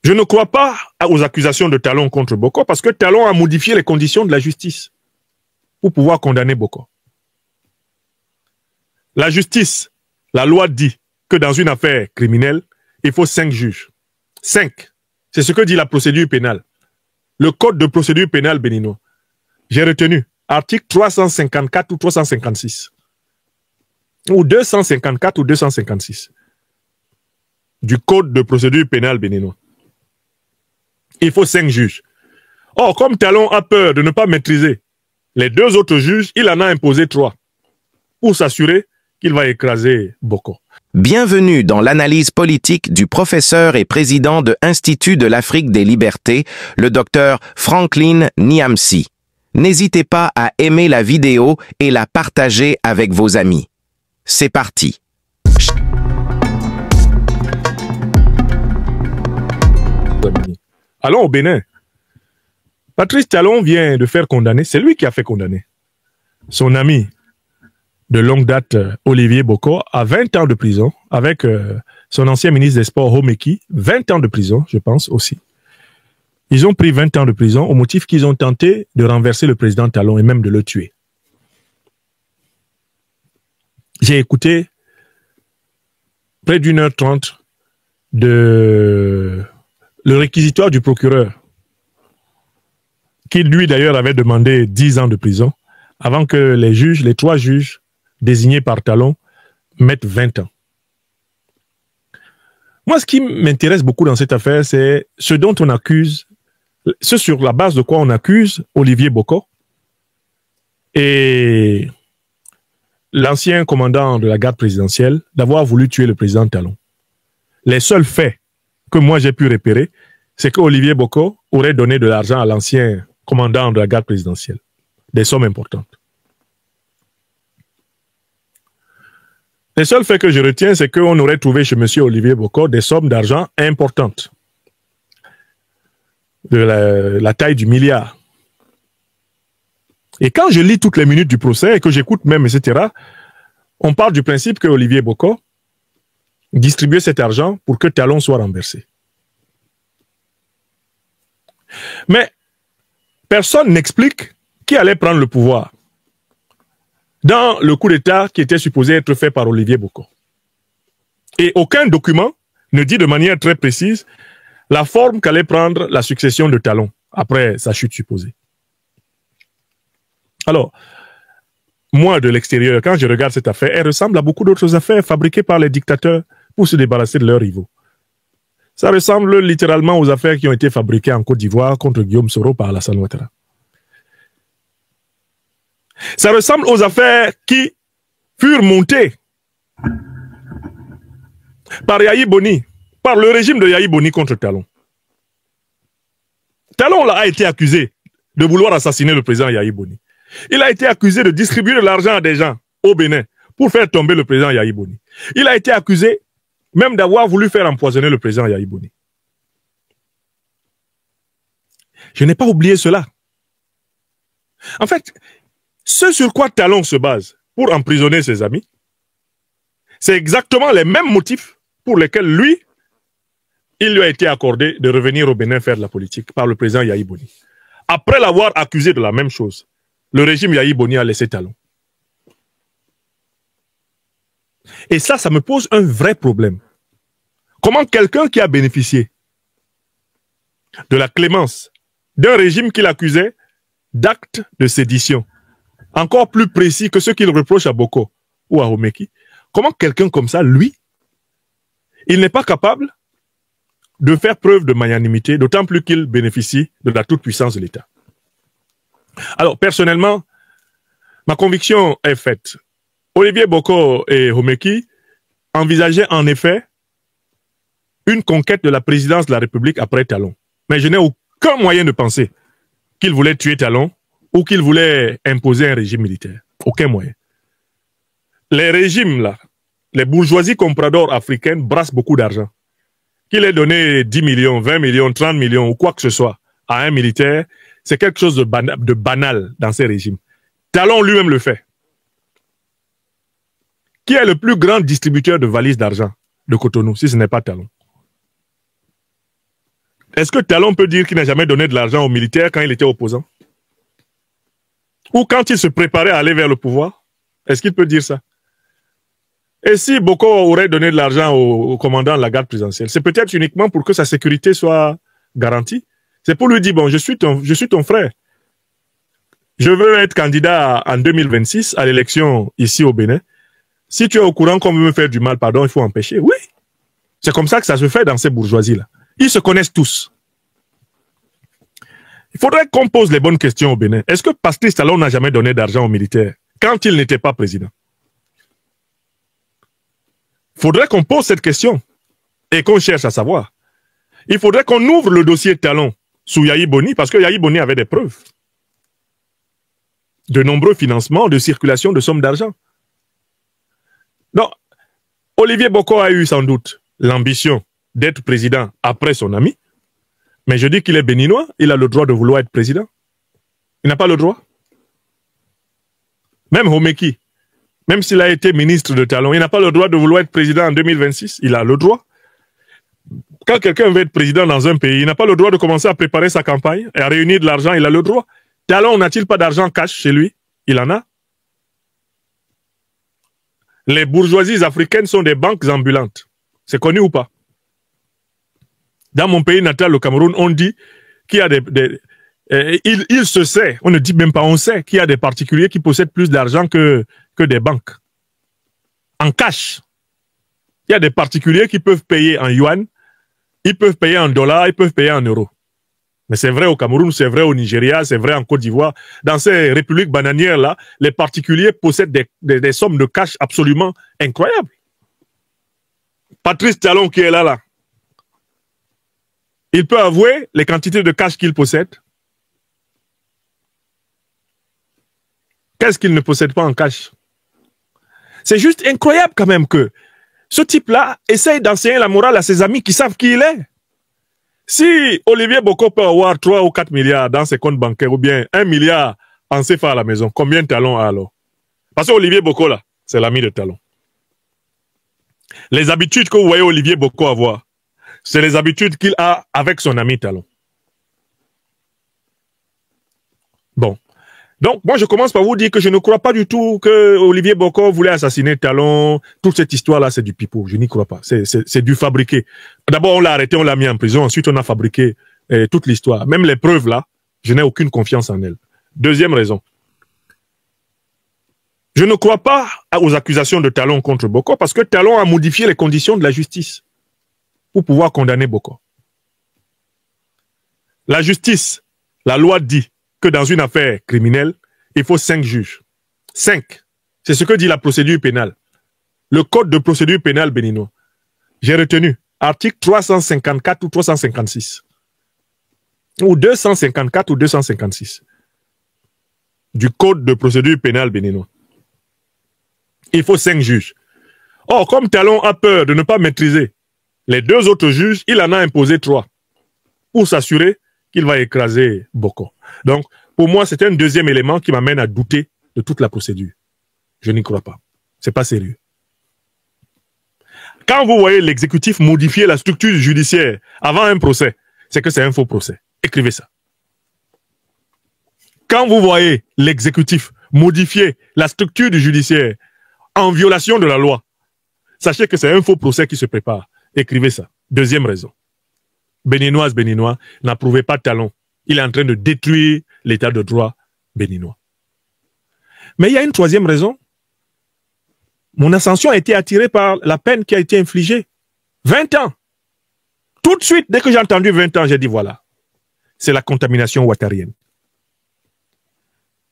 Je ne crois pas aux accusations de Talon contre Boko parce que Talon a modifié les conditions de la justice pour pouvoir condamner Boko. La justice, la loi dit que dans une affaire criminelle, il faut 5 juges. 5. C'est ce que dit la procédure pénale. Le code de procédure pénale béninois. J'ai retenu article 354 ou 356. Ou 254 ou 256. Du code de procédure pénale béninois. Il faut 5 juges. Or, comme Talon a peur de ne pas maîtriser les 2 autres juges, il en a imposé 3 pour s'assurer qu'il va écraser Boko. Bienvenue dans l'analyse politique du professeur et président de l'Institut de l'Afrique des Libertés, le docteur Franklin Niamsi. N'hésitez pas à aimer la vidéo et la partager avec vos amis. C'est parti. Allons au Bénin. Patrice Talon vient de faire condamner, c'est lui qui a fait condamner son ami de longue date, Olivier Boko, à 20 ans de prison, avec son ancien ministre des Sports, Homeki, 20 ans de prison, je pense aussi. Ils ont pris 20 ans de prison au motif qu'ils ont tenté de renverser le président Talon et même de le tuer. J'ai écouté près d'1h30 de le réquisitoire du procureur, qui lui d'ailleurs avait demandé 10 ans de prison, avant que les juges, les 3 juges désignés par Talon, mettent 20 ans. Moi, ce qui m'intéresse beaucoup dans cette affaire, c'est ce dont on accuse, ce sur la base de quoi on accuse Olivier Boko et l'ancien commandant de la garde présidentielle d'avoir voulu tuer le président Talon. Les seuls faits que moi j'ai pu repérer, c'est que Olivier Boko aurait donné de l'argent à l'ancien commandant de la garde présidentielle. Des sommes importantes. Les seuls faits que je retiens, c'est qu'on aurait trouvé chez M. Olivier Boko des sommes d'argent importantes. De la taille du milliard. Et quand je lis toutes les minutes du procès et que j'écoute même, etc., on parle du principe que Olivier Boko distribuait cet argent pour que Talon soit renversé. Mais personne n'explique qui allait prendre le pouvoir dans le coup d'État qui était supposé être fait par Olivier Boko. Et aucun document ne dit de manière très précise la forme qu'allait prendre la succession de Talon après sa chute supposée. Alors, moi de l'extérieur, quand je regarde cette affaire, elle ressemble à beaucoup d'autres affaires fabriquées par les dictateurs pour se débarrasser de leurs rivaux. Ça ressemble littéralement aux affaires qui ont été fabriquées en Côte d'Ivoire contre Guillaume Soro par Alassane Ouattara. Ça ressemble aux affaires qui furent montées par Yahi Boni, par le régime de Yahi Boni contre Talon. Talon a été accusé de vouloir assassiner le président Yahi Boni. Il a été accusé de distribuer de l'argent à des gens au Bénin pour faire tomber le président Yahi Boni. Il a été accusé même d'avoir voulu faire empoisonner le président Yahi Boni. Je n'ai pas oublié cela. En fait, ce sur quoi Talon se base pour emprisonner ses amis, c'est exactement les mêmes motifs pour lesquels lui, il lui a été accordé de revenir au Bénin faire de la politique par le président Yahi Boni. Après l'avoir accusé de la même chose, le régime Yahi Boni a laissé Talon. Et ça me pose un vrai problème. Comment quelqu'un qui a bénéficié de la clémence d'un régime qu'il accusait d'actes de sédition, encore plus précis que ceux qu'il reproche à Boko ou à Homeki, comment quelqu'un comme ça, lui, il n'est pas capable de faire preuve de magnanimité, d'autant plus qu'il bénéficie de la toute-puissance de l'État. Alors, personnellement, ma conviction est faite. Olivier Boko et Homeki envisageaient en effet une conquête de la présidence de la République après Talon. Mais je n'ai aucun moyen de penser qu'ils voulaient tuer Talon ou qu'ils voulaient imposer un régime militaire. Aucun moyen. Les régimes, là, les bourgeoisies compradors africaines brassent beaucoup d'argent. Qu'il ait donné 10 millions, 20 millions, 30 millions ou quoi que ce soit à un militaire, c'est quelque chose de banal dans ces régimes. Talon lui-même le fait. Qui est le plus grand distributeur de valises d'argent de Cotonou, si ce n'est pas Talon? Est-ce que Talon peut dire qu'il n'a jamais donné de l'argent aux militaires quand il était opposant? Ou quand il se préparait à aller vers le pouvoir? Est-ce qu'il peut dire ça? Et si Boko aurait donné de l'argent au commandant de la garde présidentielle, c'est peut-être uniquement pour que sa sécurité soit garantie. C'est pour lui dire, bon, je suis ton frère. Je veux être candidat en 2026 à l'élection ici au Bénin. Si tu es au courant qu'on veut me faire du mal, pardon, il faut empêcher. Oui. C'est comme ça que ça se fait dans ces bourgeoisies-là. Ils se connaissent tous. Il faudrait qu'on pose les bonnes questions au Bénin. Est-ce que Patrice Talon n'a jamais donné d'argent aux militaires quand il n'était pas président? Il faudrait qu'on pose cette question et qu'on cherche à savoir. Il faudrait qu'on ouvre le dossier Talon sous Yahi Boni parce que Yahi Boni avait des preuves. De nombreux financements, de circulation de sommes d'argent. Non, Olivier Boko a eu sans doute l'ambition d'être président après son ami, mais je dis qu'il est béninois, il a le droit de vouloir être président. Il n'a pas le droit. Même Homeki, même s'il a été ministre de Talon, il n'a pas le droit de vouloir être président en 2026. Il a le droit. Quand quelqu'un veut être président dans un pays, il n'a pas le droit de commencer à préparer sa campagne et à réunir de l'argent, il a le droit. Talon n'a-t-il pas d'argent cash chez lui? Il en a. Les bourgeoisies africaines sont des banques ambulantes. C'est connu ou pas? Dans mon pays natal, le Cameroun, on dit qu'il y a il se sait, on ne dit même pas, on sait qu'il y a des particuliers qui possèdent plus d'argent que des banques. En cash. Il y a des particuliers qui peuvent payer en yuan, ils peuvent payer en dollars, ils peuvent payer en euros. Mais c'est vrai au Cameroun, c'est vrai au Nigeria, c'est vrai en Côte d'Ivoire. Dans ces républiques bananières-là, les particuliers possèdent des sommes de cash absolument incroyables. Patrice Talon qui est là, il peut avouer les quantités de cash qu'il possède. Qu'est-ce qu'il ne possède pas en cash? C'est juste incroyable quand même que ce type-là essaye d'enseigner la morale à ses amis qui savent qui il est. Si Olivier Boko peut avoir 3 ou 4 milliards dans ses comptes bancaires ou bien 1 milliard en CFA à la maison, combien de Talon a alors? Parce que Olivier Boko, là, c'est l'ami de Talon. Les habitudes que vous voyez Olivier Boko avoir, c'est les habitudes qu'il a avec son ami Talon. Bon. Donc, moi, je commence par vous dire que je ne crois pas du tout que Olivier Boko voulait assassiner Talon. Toute cette histoire-là, c'est du pipeau. Je n'y crois pas. C'est du fabriqué. D'abord, on l'a arrêté, on l'a mis en prison. Ensuite, on a fabriqué toute l'histoire. Même les preuves, là, je n'ai aucune confiance en elles. Deuxième raison. Je ne crois pas aux accusations de Talon contre Boko parce que Talon a modifié les conditions de la justice pour pouvoir condamner Boko. La justice, la loi dit que dans une affaire criminelle, il faut 5 juges. 5. C'est ce que dit la procédure pénale. Le code de procédure pénale béninois. J'ai retenu article 354 ou 356. Ou 254 ou 256. Du code de procédure pénale béninois. Il faut 5 juges. Or, comme Talon a peur de ne pas maîtriser les 2 autres juges, il en a imposé 3. Pour s'assurer qu'il va écraser Boko. Donc, pour moi, c'est un deuxième élément qui m'amène à douter de toute la procédure. Je n'y crois pas. C'est pas sérieux. Quand vous voyez l'exécutif modifier la structure judiciaire avant un procès, c'est que c'est un faux procès. Écrivez ça. Quand vous voyez l'exécutif modifier la structure du judiciaire en violation de la loi, sachez que c'est un faux procès qui se prépare. Écrivez ça. Deuxième raison. Béninoise, Béninois, n'approuvez pas Talon. Il est en train de détruire l'état de droit béninois. Mais il y a une troisième raison. Mon ascension a été attirée par la peine qui a été infligée. 20 ans. Tout de suite, dès que j'ai entendu 20 ans, j'ai dit voilà. C'est la contamination ouattarienne.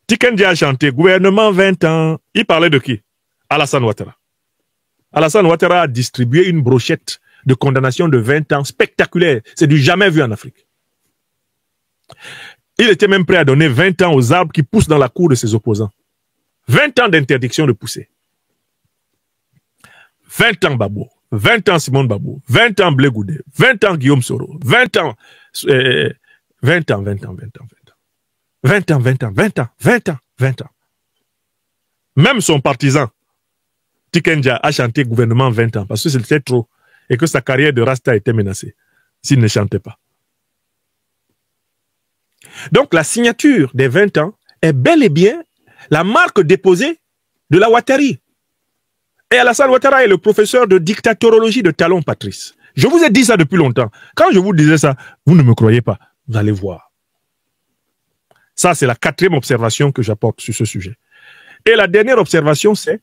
Tiken Jah a chanté gouvernement 20 ans. Il parlait de qui? Alassane Ouattara. Alassane Ouattara a distribué une brochette de condamnation de 20 ans spectaculaire. C'est du jamais vu en Afrique. Il était même prêt à donner 20 ans aux arbres qui poussent dans la cour de ses opposants. 20 ans d'interdiction de pousser. 20 ans Babo, 20 ans Simone Babo, 20 ans Blé Goudé, 20 ans Guillaume Soro, 20 ans, 20 ans, 20 ans, 20 ans, 20 ans. 20 ans, 20 ans, 20 ans, 20 ans, 20 ans. Même son partisan, Tiken Jah, a chanté gouvernement 20 ans parce que c'était trop et que sa carrière de Rasta était menacée s'il ne chantait pas. Donc la signature des 20 ans est bel et bien la marque déposée de la Ouattari. Et Alassane Ouattara est le professeur de dictatorologie de Talon Patrice. Je vous ai dit ça depuis longtemps. Quand je vous disais ça, vous ne me croyez pas. Vous allez voir. Ça, c'est la 4e observation que j'apporte sur ce sujet. Et la dernière observation, c'est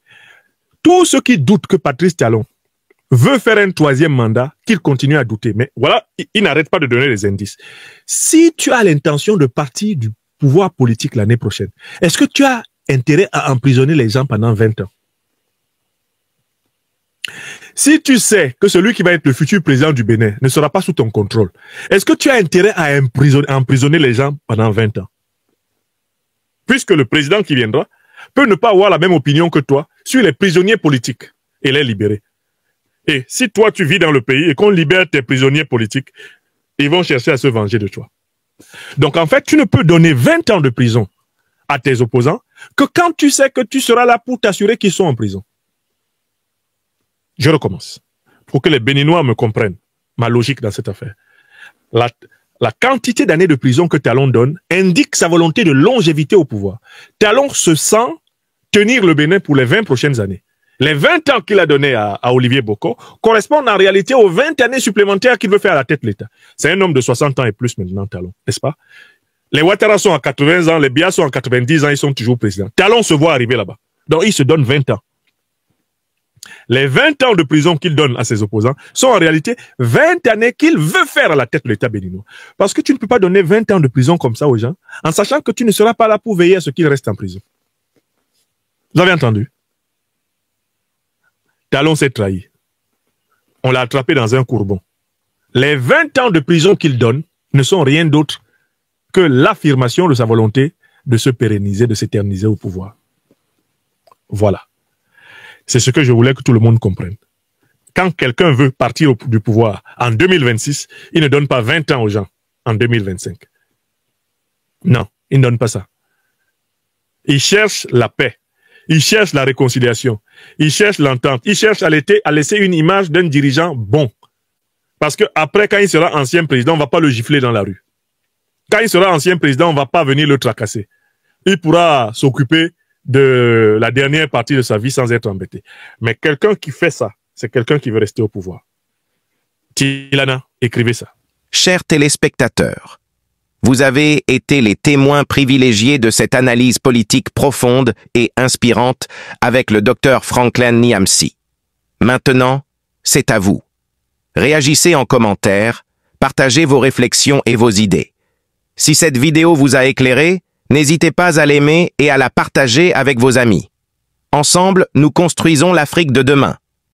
tous ceux qui doutent que Patrice Talon veut faire un 3e mandat, qu'il continue à douter. Mais voilà, il n'arrête pas de donner les indices. Si tu as l'intention de partir du pouvoir politique l'année prochaine, est-ce que tu as intérêt à emprisonner les gens pendant 20 ans? Si tu sais que celui qui va être le futur président du Bénin ne sera pas sous ton contrôle, est-ce que tu as intérêt à emprisonner les gens pendant 20 ans? Puisque le président qui viendra peut ne pas avoir la même opinion que toi sur les prisonniers politiques et les libérer. Et si toi tu vis dans le pays et qu'on libère tes prisonniers politiques, ils vont chercher à se venger de toi. Donc en fait, tu ne peux donner 20 ans de prison à tes opposants que quand tu sais que tu seras là pour t'assurer qu'ils sont en prison. Je recommence. Pour que les Béninois me comprennent ma logique dans cette affaire. La quantité d'années de prison que Talon donne indique sa volonté de longévité au pouvoir. Talon se sent tenir le Bénin pour les 20 prochaines années. Les 20 ans qu'il a donnés à Olivier Boko correspondent en réalité aux 20 années supplémentaires qu'il veut faire à la tête de l'État. C'est un homme de 60 ans et plus maintenant, Talon, n'est-ce pas? Les Ouattara sont à 80 ans, les Biya sont à 90 ans, ils sont toujours présidents. Talon se voit arriver là-bas. Donc il se donne 20 ans. Les 20 ans de prison qu'il donne à ses opposants sont en réalité 20 années qu'il veut faire à la tête de l'État béninois. Parce que tu ne peux pas donner 20 ans de prison comme ça aux gens, en sachant que tu ne seras pas là pour veiller à ce qu'ils restent en prison. Vous avez entendu? Talon s'est trahi. On l'a attrapé dans un courbon. Les 20 ans de prison qu'il donne ne sont rien d'autre que l'affirmation de sa volonté de se pérenniser, de s'éterniser au pouvoir. Voilà. C'est ce que je voulais que tout le monde comprenne. Quand quelqu'un veut partir du pouvoir en 2026, il ne donne pas 20 ans aux gens en 2025. Non, il ne donne pas ça. Il cherche la paix. Il cherche la réconciliation. Il cherche l'entente. Il cherche à laisser une image d'un dirigeant bon. Parce que après, quand il sera ancien président, on ne va pas le gifler dans la rue. Quand il sera ancien président, on ne va pas venir le tracasser. Il pourra s'occuper de la dernière partie de sa vie sans être embêté. Mais quelqu'un qui fait ça, c'est quelqu'un qui veut rester au pouvoir. Tilana, écrivez ça. Chers téléspectateurs, vous avez été les témoins privilégiés de cette analyse politique profonde et inspirante avec le Dr Franklin Niamsi. Maintenant, c'est à vous. Réagissez en commentaire, partagez vos réflexions et vos idées. Si cette vidéo vous a éclairé, n'hésitez pas à l'aimer et à la partager avec vos amis. Ensemble, nous construisons l'Afrique de demain.